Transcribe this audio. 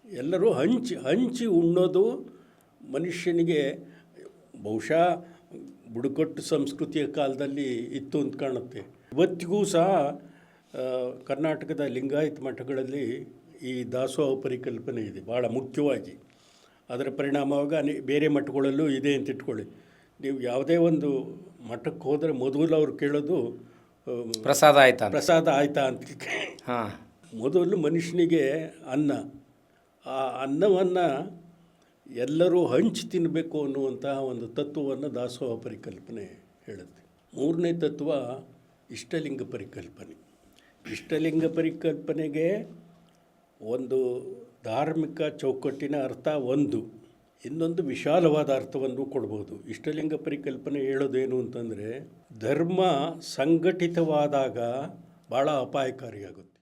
ಎಲ್ಲರೂ ಹಂಚಿ ಉಣ್ಣೋದು ಮನುಷ್ಯನಿಗೆ ಬಹುಶಃ ಬುಡಕಟ್ಟು ಸಂಸ್ಕೃತಿಯ ಕಾಲದಲ್ಲಿ ಇತ್ತು ಅಂತ ಕಾಣುತ್ತೆ. ಇವತ್ತಿಗೂ ಸಹ ಕರ್ನಾಟಕದ ಲಿಂಗಾಯತ ಮಠಗಳಲ್ಲಿ ಈ ದಾಸೋಹ ಪರಿಕಲ್ಪನೆ ಇದೆ ಭಾಳ ಮುಖ್ಯವಾಗಿ. ಅದರ ಪರಿಣಾಮವಾಗಿ ಬೇರೆ ಮಠಗಳಲ್ಲೂ ಇದೆ ಅಂತ ಇಟ್ಕೊಳ್ಳಿ. ನೀವು ಯಾವುದೇ ಒಂದು ಮಠಕ್ಕೆ ಹೋದರೆ ಮೊದಲು ಅವ್ರು ಕೇಳೋದು ಪ್ರಸಾದ ಆಯ್ತಾ ಅಂತ. ಹಾಂ, ಮೊದಲು ಮನುಷ್ಯನಿಗೆ ಅನ್ನ, ಆ ಅನ್ನವನ್ನು ಎಲ್ಲರೂ ಹಂಚಿ ತಿನ್ನಬೇಕು ಅನ್ನುವಂತಹ ಒಂದು ತತ್ವವನ್ನು ದಾಸೋಹ ಪರಿಕಲ್ಪನೆ ಹೇಳುತ್ತೆ. ಮೂರನೇ ತತ್ವ ಇಷ್ಟಲಿಂಗ ಪರಿಕಲ್ಪನೆ. ಇಷ್ಟಲಿಂಗ ಪರಿಕಲ್ಪನೆಗೆ ಒಂದು ಧಾರ್ಮಿಕ ಚೌಕಟ್ಟಿನ ಅರ್ಥ ಒಂದು, ಇನ್ನೊಂದು ವಿಶಾಲವಾದ ಅರ್ಥವನ್ನು ಕೊಡ್ಬೋದು. ಇಷ್ಟಲಿಂಗ ಪರಿಕಲ್ಪನೆ ಹೇಳೋದೇನು ಅಂತಂದರೆ, ಧರ್ಮ ಸಂಘಟಿತವಾದಾಗ ಭಾಳ ಅಪಾಯಕಾರಿಯಾಗುತ್ತೆ.